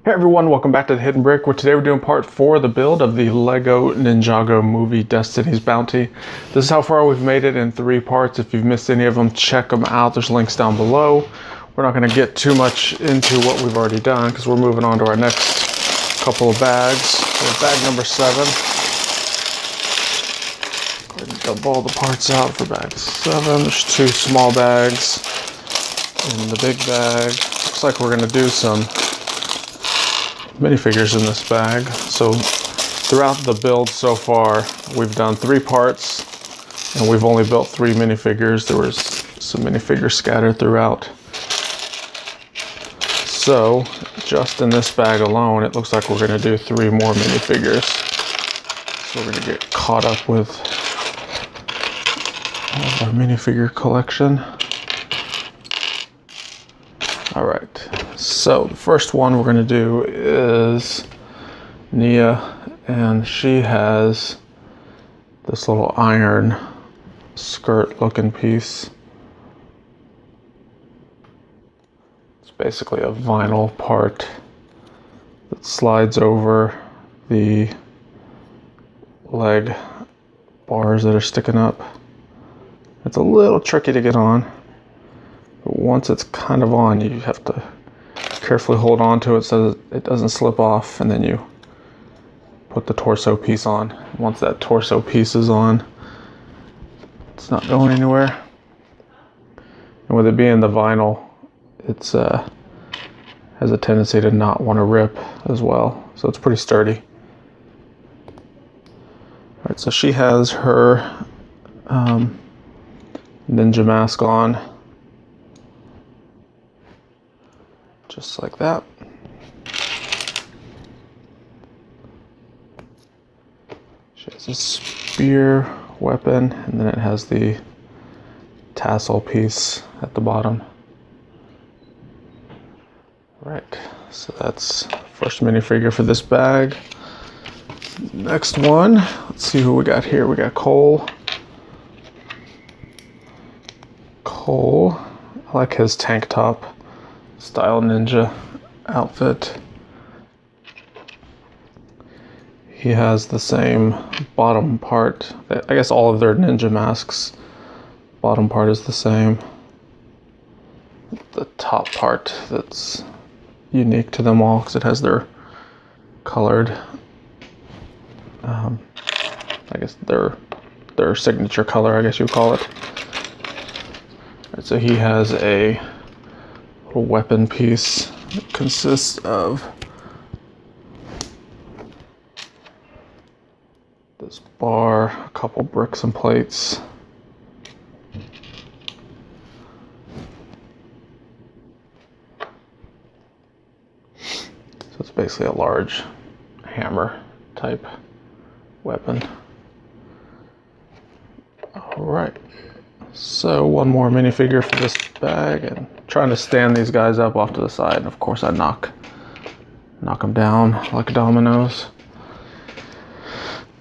Hey everyone, welcome back to The Hidden Brick, where today we're doing part 4 of the build of the LEGO Ninjago movie Destiny's Bounty. This is how far we've made it in 3 parts. If you've missed any of them, check them out. There's links down below. We're not going to get too much into what we've already done because we're moving on to our next couple of bags. So bag number 7. Go ahead and dump all the parts out for bag 7. There's 2 small bags in the big bag. Looks like we're going to do some minifigures in this bag. So throughout the build so far, we've done 3 parts and we've only built 3 minifigures. There was some minifigures scattered throughout. So just in this bag alone, it looks like we're going to do 3 more minifigures. So we're going to get caught up with all of our minifigure collection. All right, so the first one we're going to do is Nia, and she has this little iron skirt looking piece. It's basically a vinyl part that slides over the leg bars that are sticking up. It's a little tricky to get on. But once it's kind of on, you have to carefully hold on to it so that it doesn't slip off, and then you put the torso piece on. Once that torso piece is on, it's not going anywhere. And with it being the vinyl, it's has a tendency to not want to rip as well, so it's pretty sturdy. All right, so she has her ninja mask on. Just like that. She has a spear weapon, and then it has the tassel piece at the bottom. Right, so that's first minifigure for this bag. Next one, let's see who we got here. We got Cole. Cole, I like his tank top style ninja outfit. He has the same bottom part. I guess all of their ninja masks, bottom part is the same. The top part that's unique to them all because it has their colored, I guess their signature color, I guess you would call it. Right, so he has a weapon piece that consists of this bar, a couple bricks and plates. So it's basically a large hammer type weapon. All right. So one more minifigure for this bag, and trying to stand these guys up off to the side, and of course I knock them down like dominoes.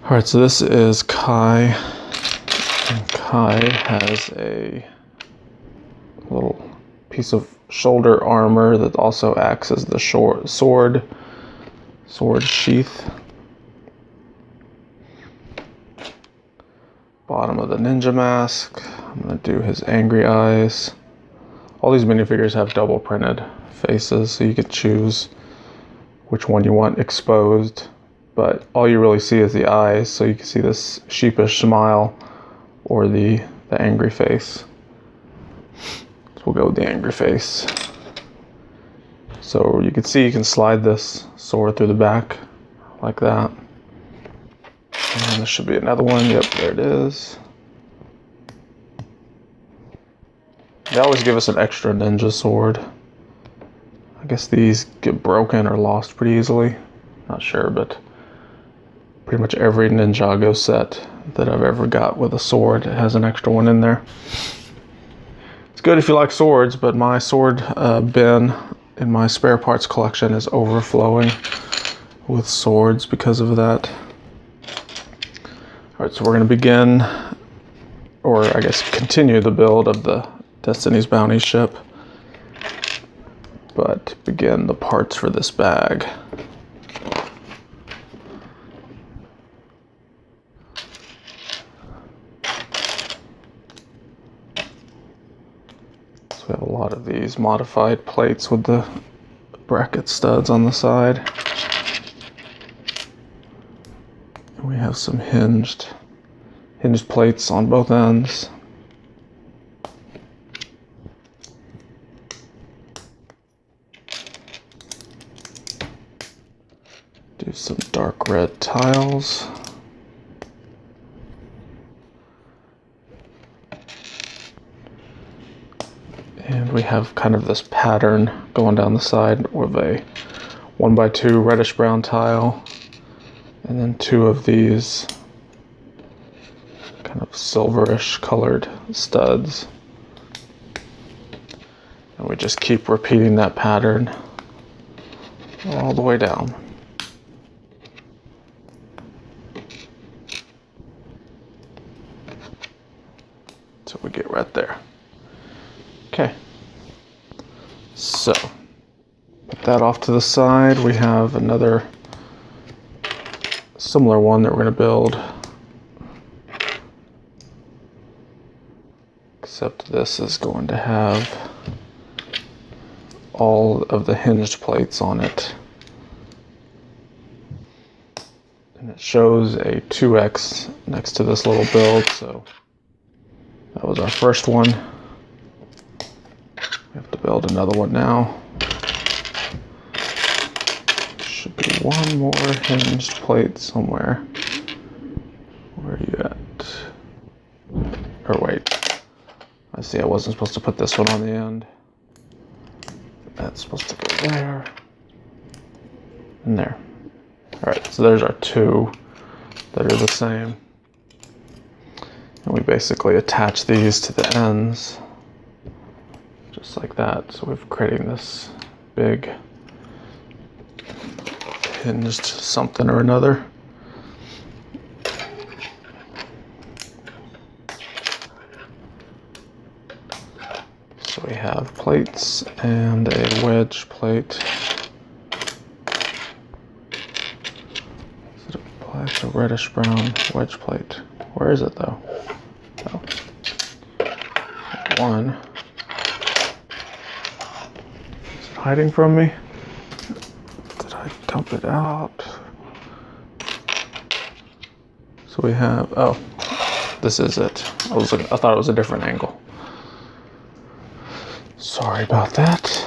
All right, so this is Kai, and Kai has a little piece of shoulder armor that also acts as the sword sheath. Bottom of the ninja mask. I'm gonna do his angry eyes. All these minifigures have double printed faces, so you can choose which one you want exposed, but all you really see is the eyes, so you can see this sheepish smile or the angry face. So we'll go with the angry face. So you can see you can slide this sword through the back like that. And there should be another one. Yep, there it is. They always give us an extra ninja sword. I guess these get broken or lost pretty easily. Not sure, but pretty much every Ninjago set that I've ever got with a sword has an extra one in there. It's good if you like swords, but my sword bin in my spare parts collection is overflowing with swords because of that. All right, so we're going to begin, or I guess continue the build of the Destiny's Bounty ship. but begin the parts for this bag. So we have a lot of these modified plates with the bracket studs on the side. And we have some hinged plates on both ends. Do some dark red tiles. And we have kind of this pattern going down the side with a 1x2 reddish brown tile, and then 2 of these kind of silverish colored studs. And we just keep repeating that pattern all the way down. So we get right there. Okay. So, put that off to the side. We have another similar one that we're going to build. Except this is going to have all of the hinged plates on it. And it shows a 2x next to this little build, so that was our first one. We have to build another one now. Should be one more hinged plate somewhere. Where are you at? Or wait. I see I wasn't supposed to put this one on the end. That's supposed to go there. And there. Alright, so there's our 2 that are the same. And we basically attach these to the ends. Just like that. So we're creating this big hinged something or another. So we have plates and a wedge plate. Is it a reddish brown wedge plate? Where is it though? Oh. One. Is it hiding from me? Did I dump it out? So we have, oh, this is it. I thought it was a different angle. Sorry about that.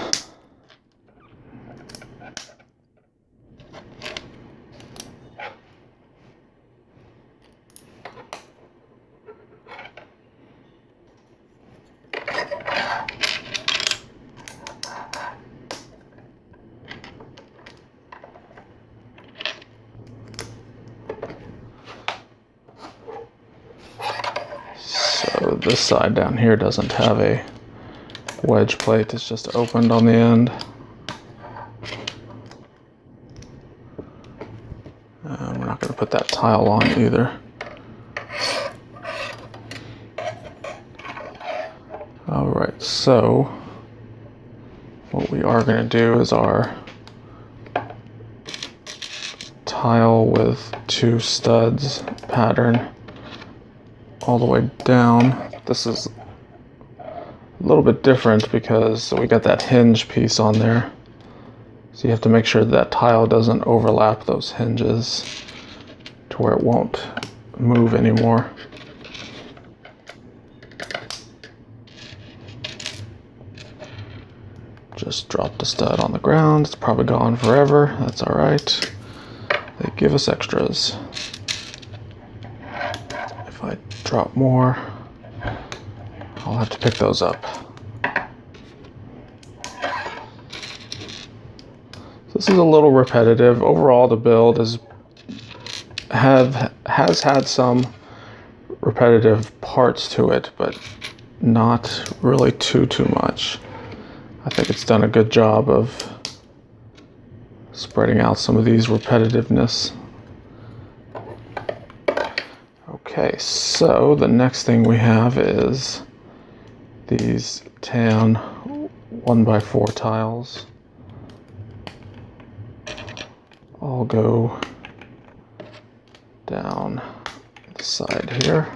So this side down here doesn't have a wedge plate, it's just opened on the end. We're not going to put that tile on either. Alright, so what we are going to do is our tile with 2 studs pattern all the way down. This is a little bit different because we got that hinge piece on there. So you have to make sure that tile doesn't overlap those hinges to where it won't move anymore. Just drop the stud on the ground. It's probably gone forever. That's all right. They give us extras. If I drop more, I'll have to pick those up. This is a little repetitive. Overall, the build has had some repetitive parts to it, but not really too much. I think it's done a good job of spreading out some of these repetitiveness. Okay, so the next thing we have is these tan 1x4 tiles. all go down the side here.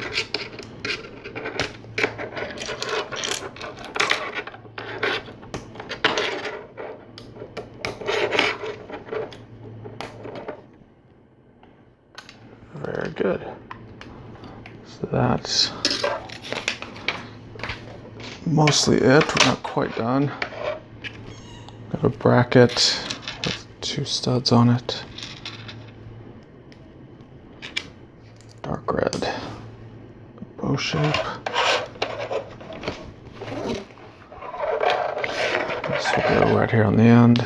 Very good. So that's mostly it. We're not quite done. We have a bracket with 2 studs on it. Dark red. Bow shape. This will go right here on the end.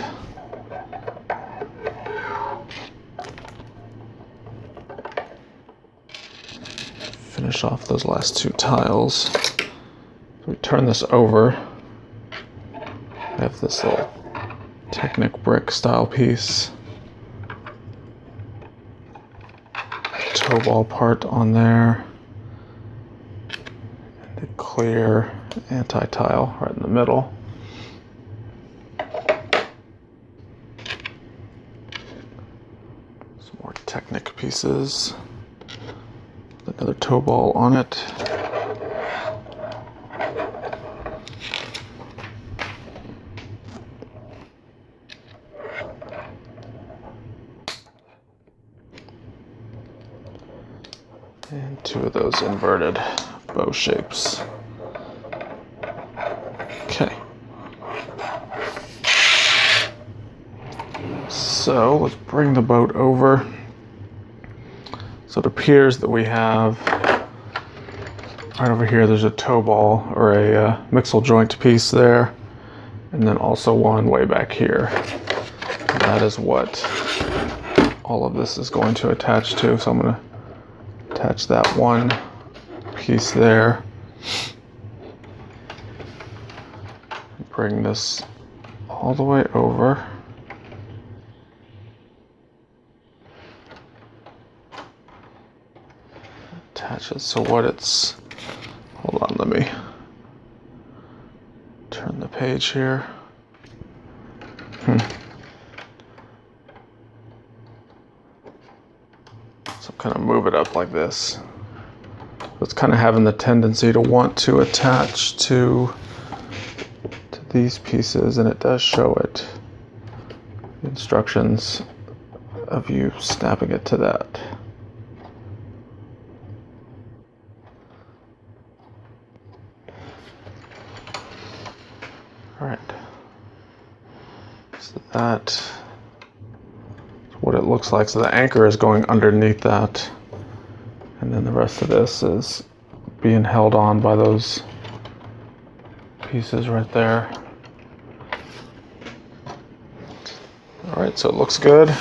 Finish off those last 2 tiles. So we turn this over. We have this little Technic brick style piece. Toe ball part on there. And the clear anti-tile right in the middle. Some more Technic pieces. Another toe ball on it. And 2 of those inverted bow shapes. Okay. So let's bring the boat over. So it appears that we have, right over here, there's a toe ball or a mixel joint piece there, and then also one way back here. And that is what all of this is going to attach to. So I'm going to attach that one piece there. Bring this all the way over. Attach it. So what it's, hold on, let me turn the page here. So kind of move it up like this. It's kind of having the tendency to want to attach to these pieces, and it does show it. The instructions of you snapping it to that. All right. So that's what it looks like. So the anchor is going underneath that, and then the rest of this is being held on by those pieces right there. All right, so it looks good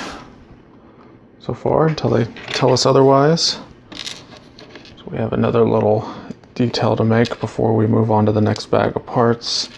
so far until they tell us otherwise. So we have another little detail to make before we move on to the next bag of parts.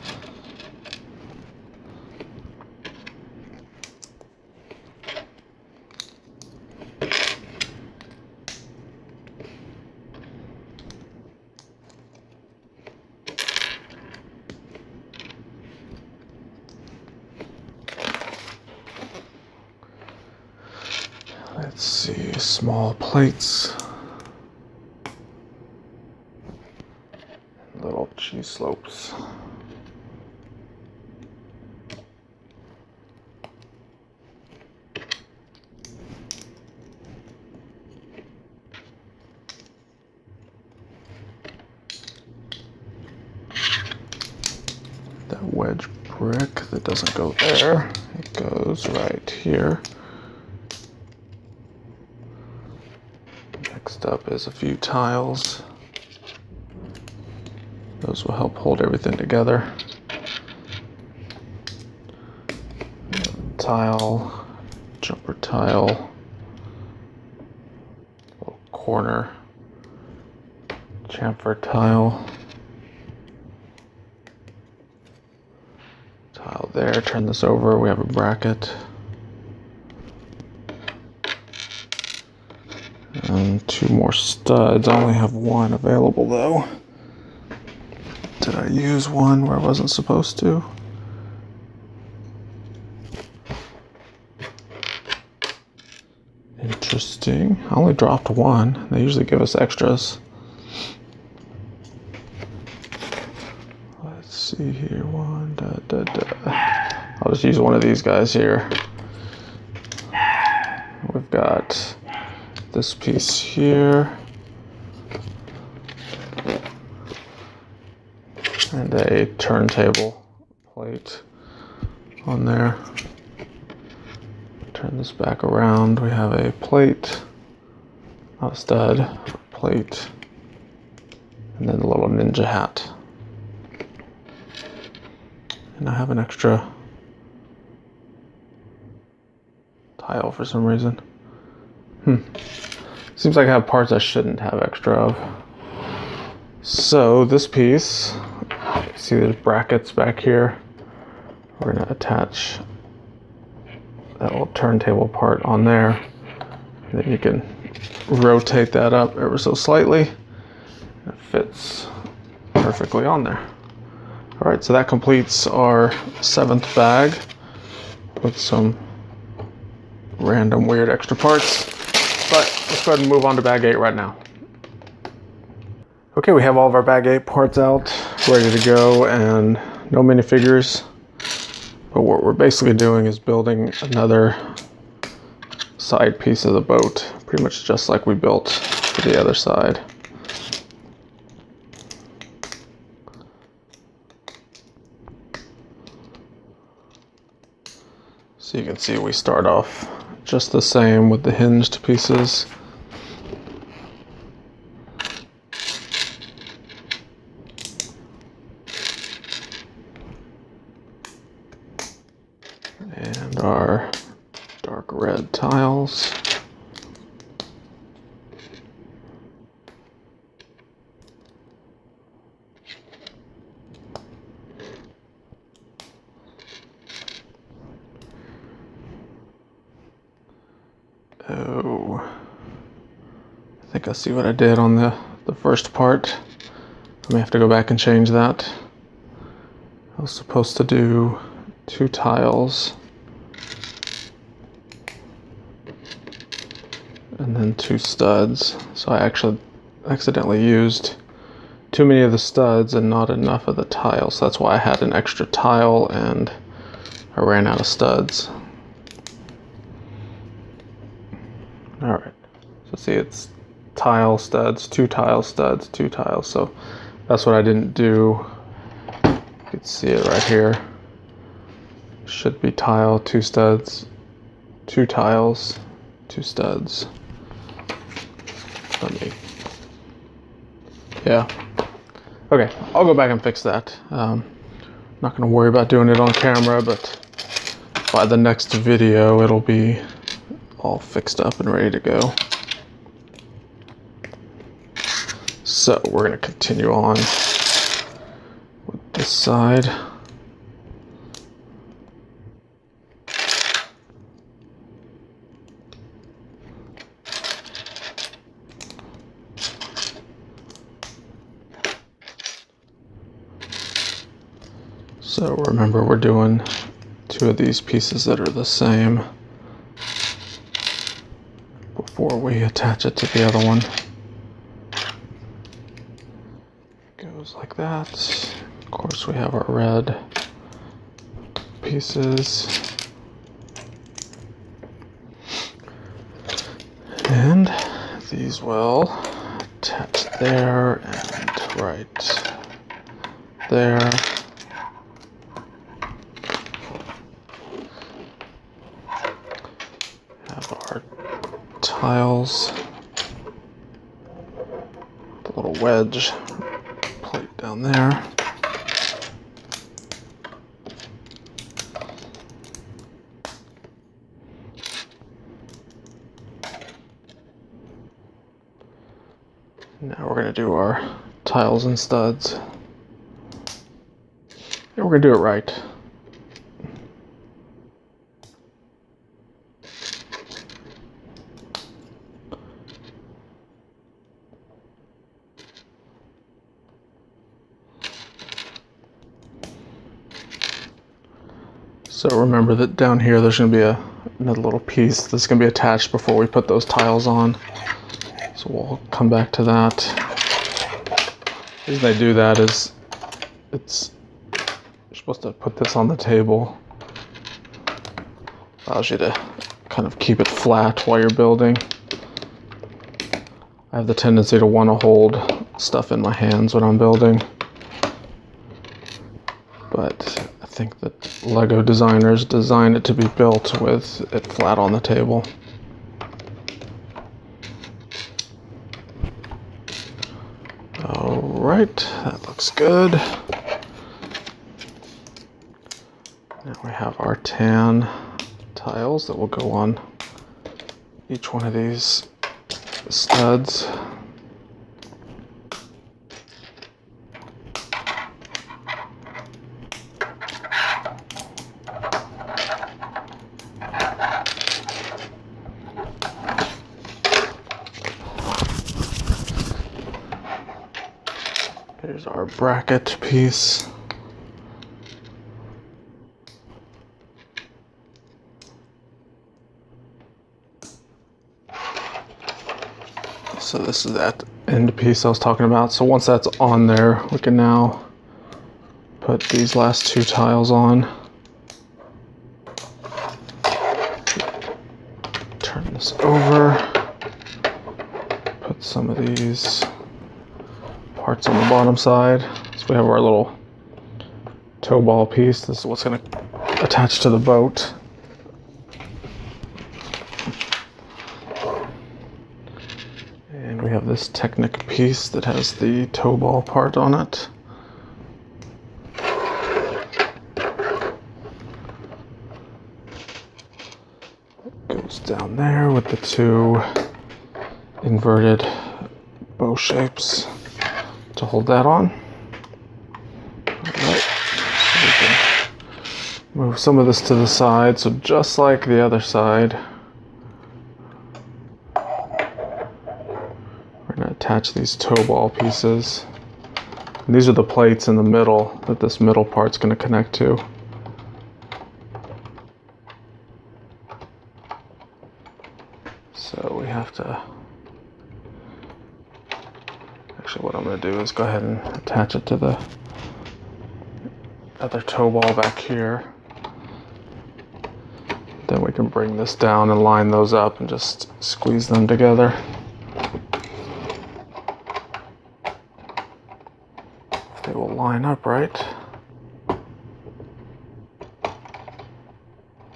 Let's see, small plates, little cheese slopes. That wedge brick that doesn't go there, it goes right here. Next up is a few tiles. Those will help hold everything together. Tile, jumper tile, little corner chamfer tile. Tile there, turn this over, we have a bracket. And 2 more studs. I only have 1 available though. Did I use one where I wasn't supposed to? Interesting. I only dropped one. They usually give us extras. Let's see here. I'll just use one of these guys here. We've got this piece here. And a turntable plate on there. Turn this back around. We have a plate, not a stud, plate, and then a little ninja hat. And I have an extra tile for some reason. Seems like I have parts I shouldn't have extra of. So this piece, see there's brackets back here. We're gonna attach that little turntable part on there. And then you can rotate that up ever so slightly. It fits perfectly on there. All right, so that completes our 7th bag with some random weird extra parts. But let's go ahead and move on to bag 8 right now. Okay, we have all of our bag 8 parts out, ready to go, and no minifigures. But what we're basically doing is building another side piece of the boat, pretty much just like we built for the other side. So you can see we start off just the same with the hinged pieces. And our dark red tiles. Oh, I think I see what I did on the first part. I may have to go back and change that. I was supposed to do 2 tiles and then 2 studs. So I actually accidentally used too many of the studs and not enough of the tiles. So that's why I had an extra tile and I ran out of studs. All right, so see it's tile studs, 2 tile studs, 2 tiles. So that's what I didn't do. You can see it right here. Should be tile, 2 studs, 2 tiles, 2 studs. Yeah. Okay, I'll go back and fix that. Not gonna worry about doing it on camera, but by the next video, it'll be all fixed up and ready to go. So we're gonna continue on with this side. So remember, we're doing 2 of these pieces that are the same before we attach it to the other one. Goes like that. Of course, we have our red pieces. And these will attach there and right there. Have our tiles, the little wedge plate down there. Now we're going to do our tiles and studs. And we're going to do it right. So remember that down here there's going to be a another little piece that's going to be attached before we put those tiles on. So we'll come back to that. The reason they do that is you're supposed to put this on the table. Allows you to kind of keep it flat while you're building. I have the tendency to want to hold stuff in my hands when I'm building. But I think that Lego designers designed it to be built with it flat on the table. Alright, that looks good. Now we have our tan tiles that will go on each one of these studs. Here's our bracket piece. So this is that end piece I was talking about. So once that's on there, we can now put these last two tiles on. Turn this over. Put some of these parts on the bottom side. So we have our little toe ball piece. This is what's going to attach to the boat. And we have this Technic piece that has the toe ball part on it. It goes down there with the two inverted bow shapes to hold that on. Alright, so we can move some of this to the side. So just like the other side, we're going to attach these toe ball pieces. And these are the plates in the middle that this middle part's going to connect to. So we have to, actually what I'm going to do is go ahead and attach it to the other toe ball back here. Then we can bring this down and line those up and just squeeze them together. They will line up right.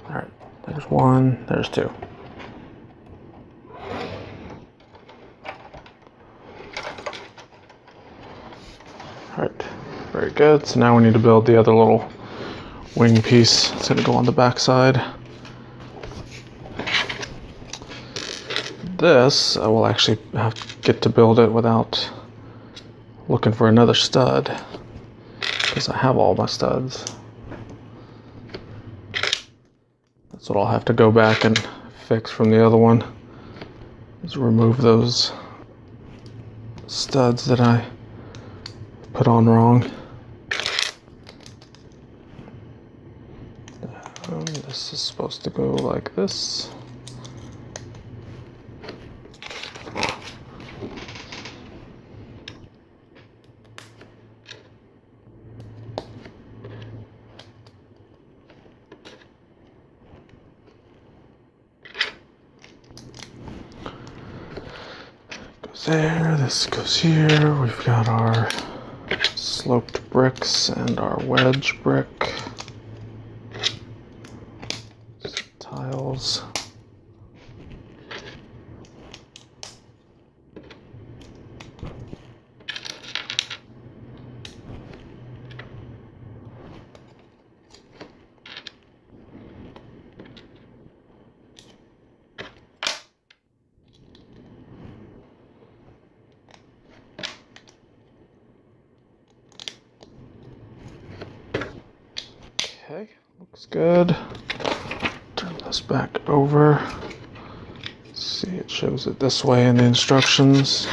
Alright, there's one, there's two. Alright, very good. So now we need to build the other little wing piece. It's going to go on the back side. This, I will actually have to get to build it without looking for another stud, because I have all my studs. That's what I'll have to go back and fix from the other one, is remove those studs that I put on wrong. This is supposed to go like this. There, this goes here. We've got our sloped bricks and our wedge brick. Some tiles. Okay, looks good. Turn this back over. Let's see, it shows it this way in the instructions.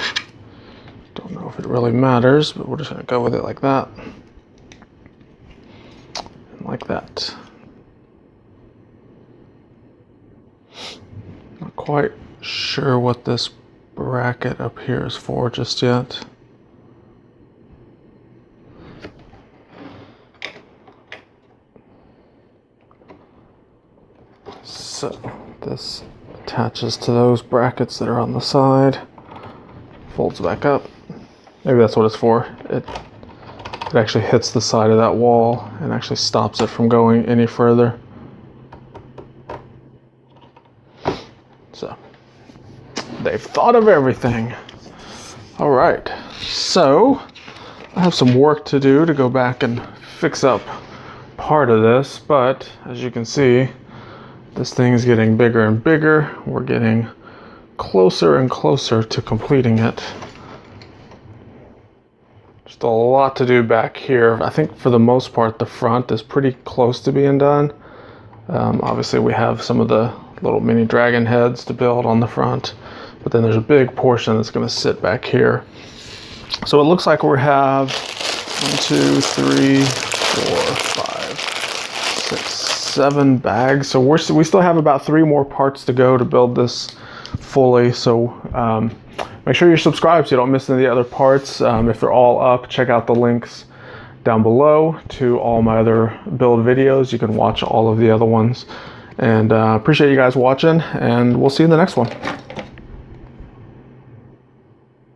Don't know if it really matters, but we're just going to go with it like that. And like that. quite sure what this bracket up here is for just yet. So this attaches to those brackets that are on the side, folds back up. Maybe that's what it's for. It actually hits the side of that wall and actually stops it from going any further. So they've thought of everything. All right, so I have some work to do to go back and fix up part of this, but as you can see, this thing is getting bigger and bigger. We're getting closer and closer to completing it. Just a lot to do back here. I think for the most part, the front is pretty close to being done. Obviously we have some of the little mini dragon heads to build on the front, but then there's a big portion that's going to sit back here. So it looks like we have 1, 2, 3, 4, 5, 6, 7 bags. So we still have about 3 more parts to go to build this fully. So make sure you're subscribed so you don't miss any of the other parts. If they're all up, check out the links down below to all my other build videos. You can watch all of the other ones. And appreciate you guys watching, and we'll see you in the next one.